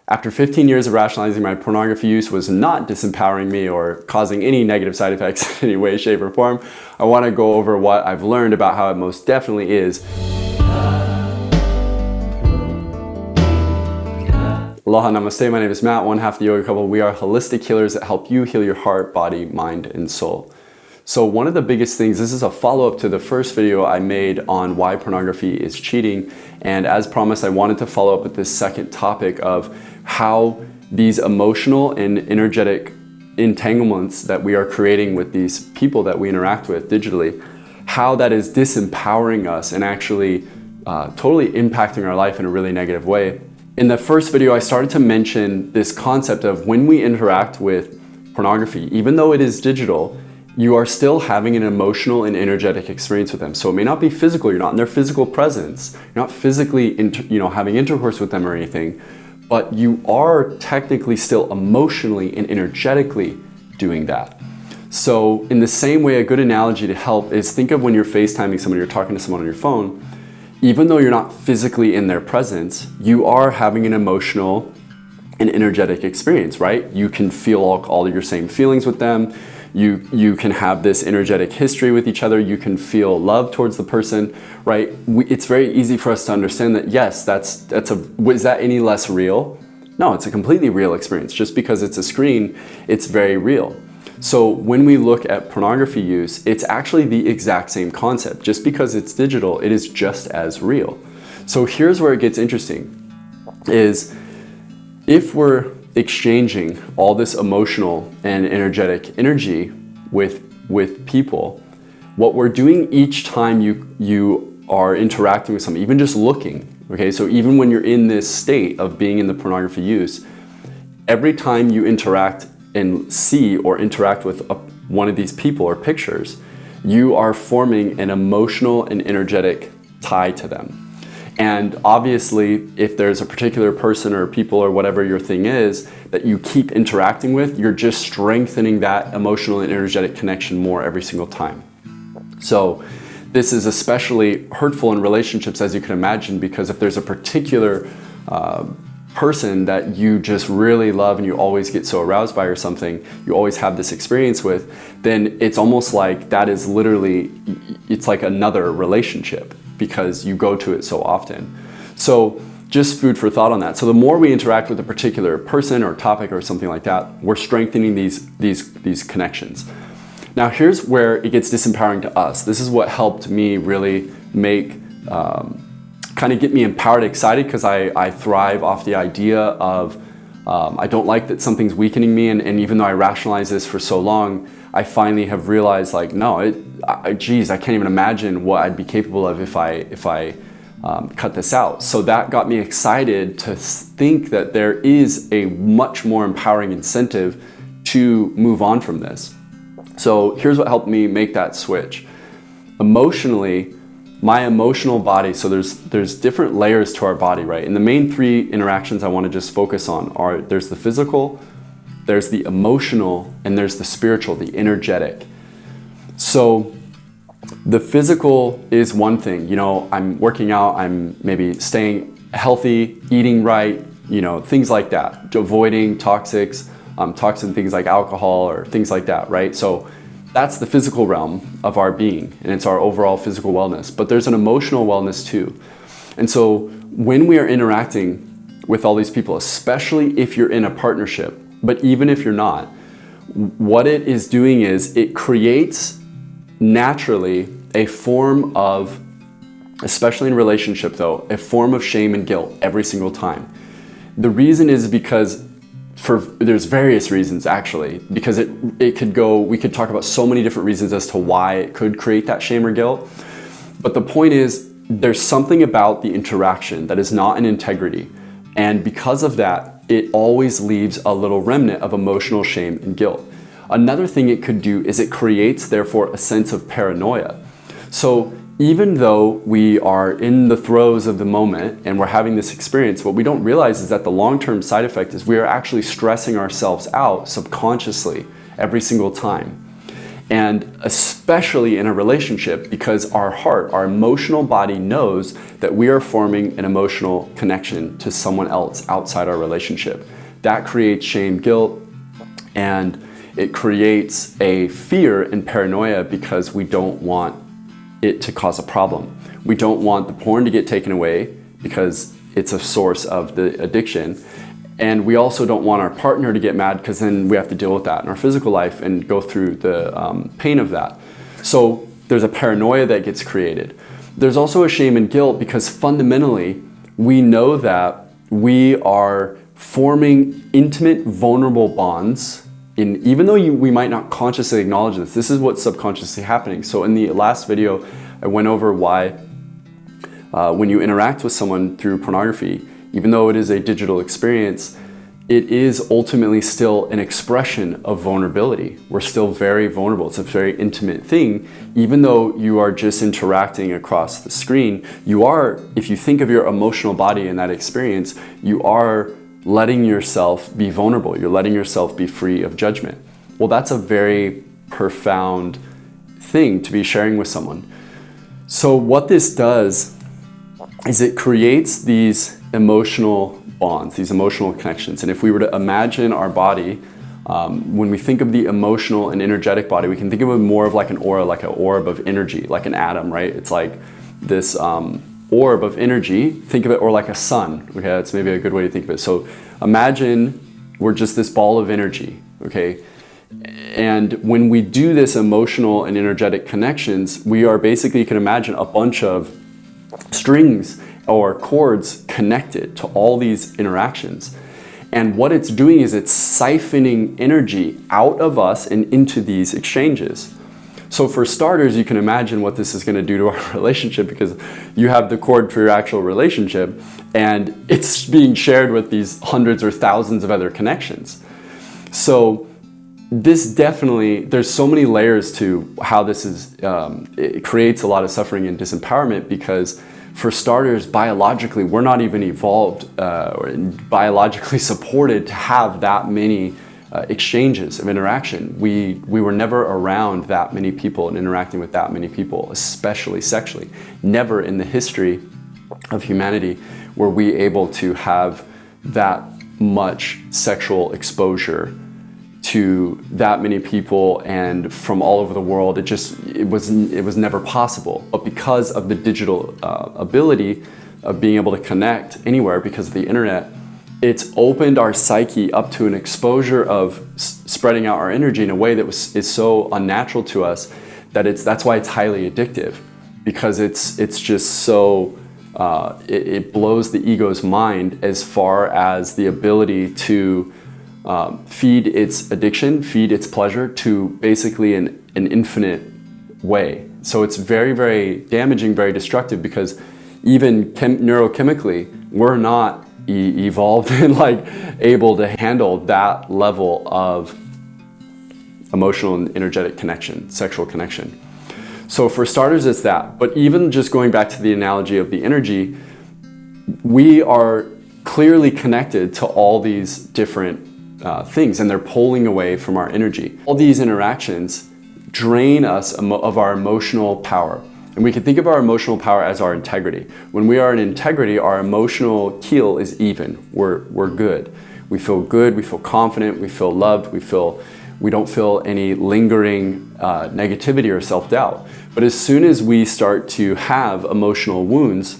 After 15 years of rationalizing, my pornography use was not disempowering me or causing any negative side effects in any way, shape, or form. I want to go over what I've learned about how it most definitely is. Aloha, namaste, my name is Matt, one half of the yoga couple. We are holistic healers that help you heal your heart, body, mind, and soul. So one of the biggest things, this is a follow-up to the first video I made on why pornography is cheating. And as promised, I wanted to follow up with this second topic of how these emotional and energetic entanglements that we are creating with these people that we interact with digitally, how that is disempowering us and actually totally impacting our life in a really negative way. In the first video, I started to mention this concept of when we interact with pornography, even though it is digital, you are still having an emotional and energetic experience with them. So it may not be physical, you're not in their physical presence, you're not physically having intercourse with them or anything, but you are technically still emotionally and energetically doing that. So in the same way, a good analogy to help is think of when you're FaceTiming someone, you're talking to someone on your phone, even though you're not physically in their presence, you are having an emotional and energetic experience, right? You can feel all of your same feelings with them. You can have this energetic history with each other. You can feel love towards the person, right? It's very easy for us to understand that, yes, is that any less real? No, it's a completely real experience. Just because it's a screen, it's very real. So when we look at pornography use, it's actually the exact same concept. Just because it's digital, it is just as real. So here's where it gets interesting, is if we're exchanging all this emotional and energetic energy with people, what we're doing each time you are interacting with someone, even just looking, okay? So even when you're in this state of being in the pornography use, every time you interact and see or interact with one of these people or pictures, you are forming an emotional and energetic tie to them. And obviously, if there's a particular person or people or whatever your thing is that you keep interacting with, you're just strengthening that emotional and energetic connection more every single time. So this is especially hurtful in relationships, as you can imagine, because if there's a particular person that you just really love and you always get so aroused by or something, you always have this experience with, then it's almost like that is literally, it's like another relationship because you go to it so often. So just food for thought on that. So the more we interact with a particular person or topic or something like that, we're strengthening these connections. Now here's where it gets disempowering to us. This is what helped me really make kind of get me empowered, excited, because I thrive off the idea of I don't like that something's weakening me, and even though I rationalized this for so long, I finally have realized, like, no, geez, I can't even imagine what I'd be capable of if I cut this out. So that got me excited to think that there is a much more empowering incentive to move on from this. So here's what helped me make that switch. Emotionally, my emotional body, so there's different layers to our body, right? And the main three interactions I want to just focus on are, there's the physical, there's the emotional, and there's the spiritual, the energetic. So the physical is one thing, I'm working out, I'm maybe staying healthy, eating right, things like that, avoiding toxin things like alcohol or things like that, right? So that's the physical realm of our being, and it's our overall physical wellness. But there's an emotional wellness too. And so when we are interacting with all these people, especially if you're in a partnership, but even if you're not, what it is doing is it creates naturally a form of, especially in relationship though, a form of shame and guilt every single time. The reason is because there's various reasons actually, because we could talk about so many different reasons as to why it could create that shame or guilt. But the point is, there's something about the interaction that is not in integrity. And because of that, it always leaves a little remnant of emotional shame and guilt. Another thing it could do is it creates, therefore, a sense of paranoia. So even though we are in the throes of the moment and we're having this experience, what we don't realize is that the long-term side effect is we are actually stressing ourselves out subconsciously every single time. And especially in a relationship, because our heart, our emotional body knows that we are forming an emotional connection to someone else outside our relationship. That creates shame, guilt, and it creates a fear and paranoia because we don't want it to cause a problem. We don't want the porn to get taken away because it's a source of the addiction. And we also don't want our partner to get mad because then we have to deal with that in our physical life and go through the pain of that. So there's a paranoia that gets created. There's also a shame and guilt because fundamentally we know that we are forming intimate, vulnerable bonds. Even though we might not consciously acknowledge this is what's subconsciously happening. So in the last video, I went over why when you interact with someone through pornography, even though it is a digital experience, it is ultimately still an expression of vulnerability. We're still very vulnerable. It's a very intimate thing. Even though you are just interacting across the screen, you are, if you think of your emotional body in that experience, you are letting yourself be vulnerable. You're letting yourself be free of judgment. Well, that's a very profound thing to be sharing with someone. So what this does is it creates these emotional bonds, these emotional connections. And if we were to imagine our body, when we think of the emotional and energetic body, we can think of it more of like an aura, like an orb of energy, like an atom, right? It's like this orb of energy. Think of it, or like a sun. Okay, that's maybe a good way to think of it. So imagine we're just this ball of energy, okay? And when we do this emotional and energetic connections, we are basically, you can imagine a bunch of strings or chords connected to all these interactions. And what it's doing is it's siphoning energy out of us and into these exchanges. So for starters, you can imagine what this is going to do to our relationship, because you have the cord for your actual relationship and it's being shared with these hundreds or thousands of other connections. So this definitely, there's so many layers to how this is, it creates a lot of suffering and disempowerment, because for starters, biologically, we're not even evolved or biologically supported to have that many exchanges of interaction. We were never around that many people and interacting with that many people, especially sexually. Never in the history of humanity were we able to have that much sexual exposure to that many people and from all over the world. It was never possible. But because of the digital ability of being able to connect anywhere because of the internet, it's opened our psyche up to an exposure of spreading out our energy in a way that is so unnatural to us that that's why it's highly addictive, because it's just so it blows the ego's mind as far as the ability to feed its addiction, feed its pleasure to basically an infinite way. So it's very, very damaging, very destructive, because even neurochemically, we're not evolved and like able to handle that level of emotional and energetic connection, sexual connection. So for starters, it's that. But even just going back to the analogy of the energy, we are clearly connected to all these different things, and they're pulling away from our energy. All these interactions drain us of our emotional power. And we can think of our emotional power as our integrity. When we are in integrity, our emotional keel is even. We're good. We feel good, we feel confident, we feel loved, we don't feel any lingering negativity or self-doubt. But as soon as we start to have emotional wounds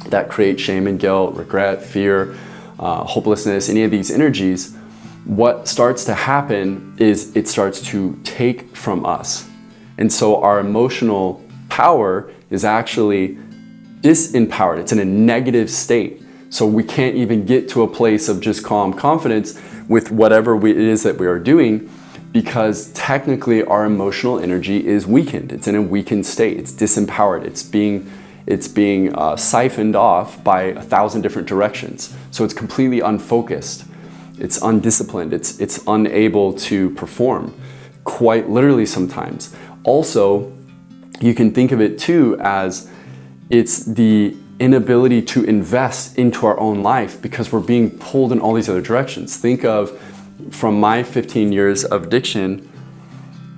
that create shame and guilt, regret, fear, hopelessness, any of these energies, what starts to happen is it starts to take from us. And so our emotional power is actually disempowered. It's in a negative state. So we can't even get to a place of just calm confidence with whatever it is that we are doing, because technically our emotional energy is weakened. It's in a weakened state. It's disempowered. It's being siphoned off by 1,000 different directions. So it's completely unfocused. It's undisciplined. It's unable to perform, quite literally sometimes. Also, you can think of it too as it's the inability to invest into our own life because we're being pulled in all these other directions. Think of, from my 15 years of addiction,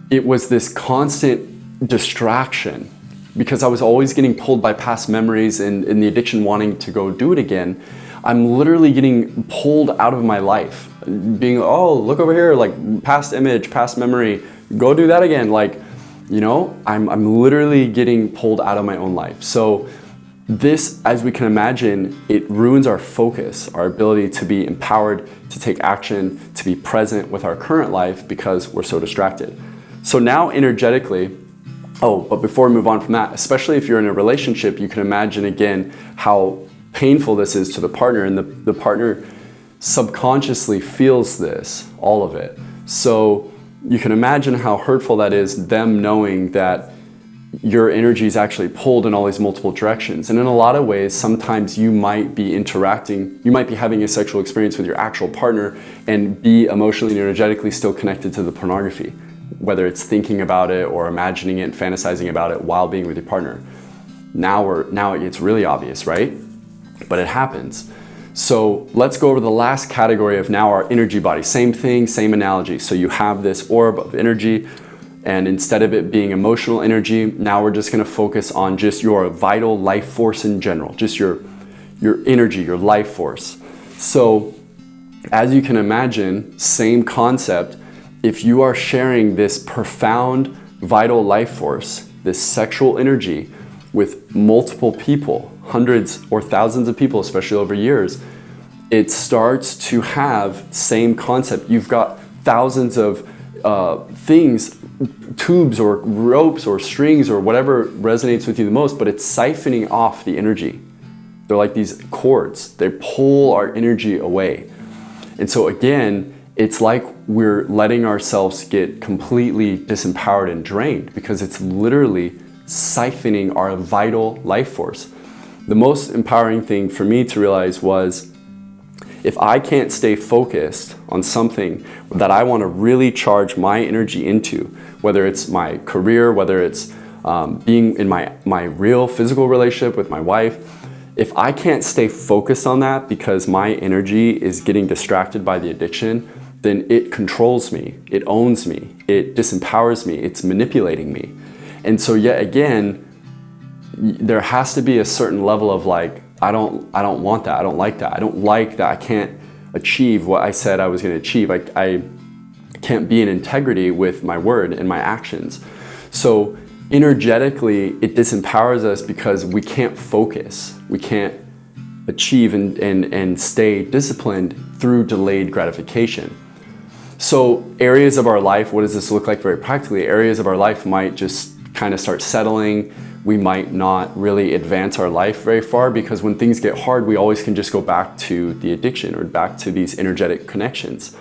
it was this constant distraction because I was always getting pulled by past memories and the addiction wanting to go do it again. I'm literally getting pulled out of my life, being, oh, look over here, like past image, past memory, go do that again. Like, you know, I'm literally getting pulled out of my own life. So this, as we can imagine, it ruins our focus, our ability to be empowered, to take action, to be present with our current life because we're so distracted. So now energetically, oh, but before we move on from that, especially if you're in a relationship, you can imagine again how painful this is to the partner, and the partner subconsciously feels this, all of it. So you can imagine how hurtful that is, them knowing that your energy is actually pulled in all these multiple directions. And in a lot of ways, sometimes you might be interacting, you might be having a sexual experience with your actual partner and be emotionally and energetically still connected to the pornography, whether it's thinking about it or imagining it and fantasizing about it while being with your partner. Now it gets really obvious, right? But it happens. So let's go over the last category of now our energy body. Same thing, same analogy. So you have this orb of energy, and instead of it being emotional energy, now we're just gonna focus on just your vital life force in general, just your energy, your life force. So as you can imagine, same concept, if you are sharing this profound vital life force, this sexual energy with multiple people, hundreds or thousands of people, especially over years, it starts to have same concept. You've got thousands of things, tubes or ropes or strings or whatever resonates with you the most, but it's siphoning off the energy. They're like these cords. They pull our energy away. And so again, it's like we're letting ourselves get completely disempowered and drained because it's literally siphoning our vital life force. The most empowering thing for me to realize was, if I can't stay focused on something that I want to really charge my energy into, whether it's my career, whether it's being in my real physical relationship with my wife, if I can't stay focused on that because my energy is getting distracted by the addiction, then it controls me, it owns me, it disempowers me, it's manipulating me. And so yet again, there has to be a certain level of like, I don't want that, I don't like that, I don't like that I can't achieve what I said I was gonna achieve. I can't be in integrity with my word and my actions. So energetically, it disempowers us because we can't focus, we can't achieve and stay disciplined through delayed gratification. So areas of our life, what does this look like very practically? Areas of our life might just kind of start settling. We might not really advance our life very far because when things get hard, we always can just go back to the addiction or back to these energetic connections.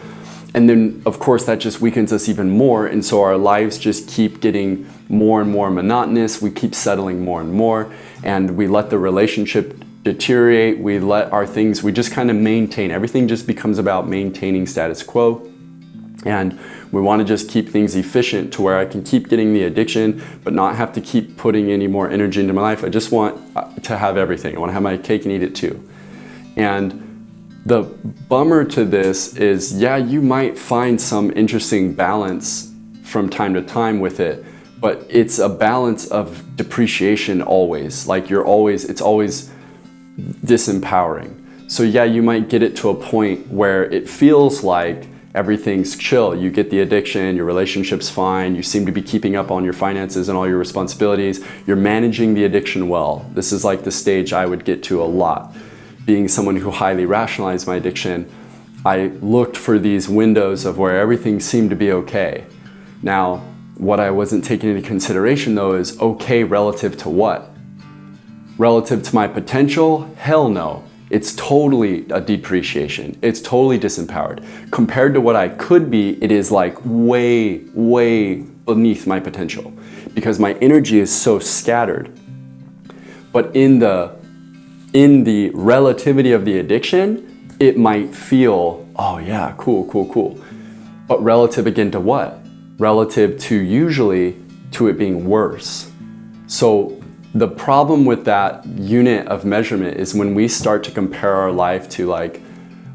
And then of course that just weakens us even more. And so our lives just keep getting more and more monotonous. We keep settling more and more, and we let the relationship deteriorate. We let our things, we just kind of maintain. Everything just becomes about maintaining status quo. And we want to just keep things efficient to where I can keep getting the addiction, but not have to keep putting any more energy into my life. I just want to have everything. I want to have my cake and eat it too. And the bummer to this is, yeah, you might find some interesting balance from time to time with it, but it's a balance of depreciation always. Like it's always disempowering. So yeah, you might get it to a point where it feels like everything's chill. You get the addiction, your relationship's fine, you seem to be keeping up on your finances and all your responsibilities, you're managing the addiction well. This is like the stage I would get to a lot. Being someone who highly rationalized my addiction, I looked for these windows of where everything seemed to be okay. Now, what I wasn't taking into consideration though is okay relative to what? Relative to my potential? Hell no. It's totally a depreciation. It's totally disempowered. Compared to what I could be, it is like way, way beneath my potential because my energy is so scattered. But in the relativity of the addiction, it might feel, oh yeah, cool. But relative again to what? Relative to usually to it being worse. So the problem with that unit of measurement is when we start to compare our life to like,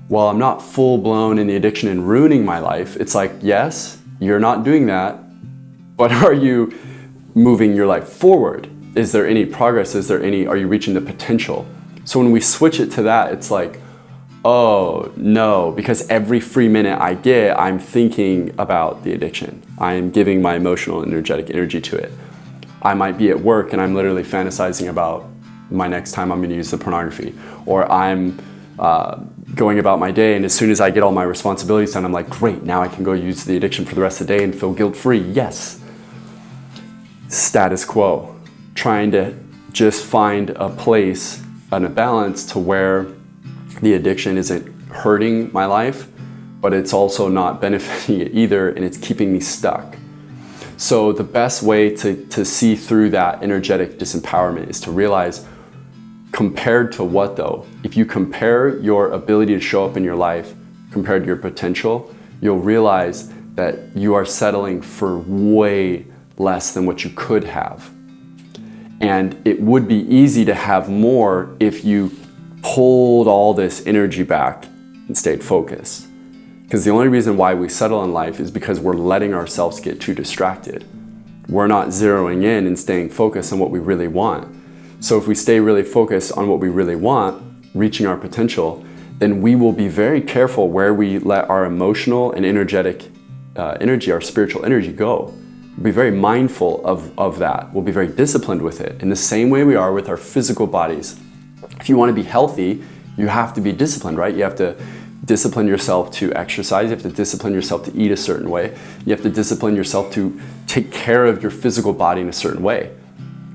well, I'm not full blown in the addiction and ruining my life. It's like, yes, you're not doing that, but are you moving your life forward? Is there any progress? Are you reaching the potential? So when we switch it to that, it's like, oh no, because every free minute I get, I'm thinking about the addiction. I am giving my emotional and energetic energy to it. I might be at work and I'm literally fantasizing about my next time I'm gonna use the pornography. Or I'm going about my day, and as soon as I get all my responsibilities done, I'm like, great, now I can go use the addiction for the rest of the day and feel guilt-free. Yes. Status quo. Trying to just find a place and a balance to where the addiction isn't hurting my life, but it's also not benefiting it either, and it's keeping me stuck. So the best way to see through that energetic disempowerment is to realize, compared to what though? If you compare your ability to show up in your life compared to your potential, you'll realize that you are settling for way less than what you could have. And it would be easy to have more if you pulled all this energy back and stayed focused. Because the only reason why we settle in life is because we're letting ourselves get too distracted. We're not zeroing in and staying focused on what we really want. So if we stay really focused on what we really want, reaching our potential, then we will be very careful where we let our emotional and energetic energy, our spiritual energy go. We'll be very mindful of that. We'll be very disciplined with it in the same way we are with our physical bodies. If you want to be healthy, you have to be disciplined, right? You have to discipline yourself to exercise. You have to discipline yourself to eat a certain way. You have to discipline yourself to take care of your physical body in a certain way.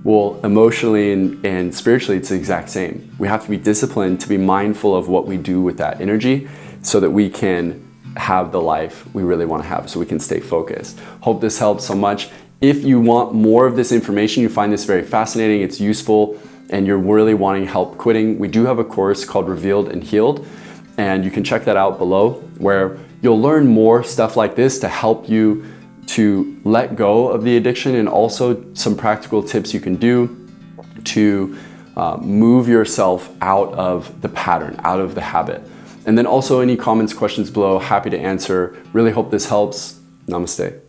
Well, emotionally and spiritually, it's the exact same. We have to be disciplined to be mindful of what we do with that energy so that we can have the life we really want to have, so we can stay focused. Hope this helps so much. If you want more of this information, you find this very fascinating, it's useful, and you're really wanting help quitting, we do have a course called Revealed and Healed, and you can check that out below, where you'll learn more stuff like this to help you to let go of the addiction, and also some practical tips you can do to move yourself out of the pattern, out of the habit. And then also any comments, questions below, happy to answer. Really hope this helps. Namaste.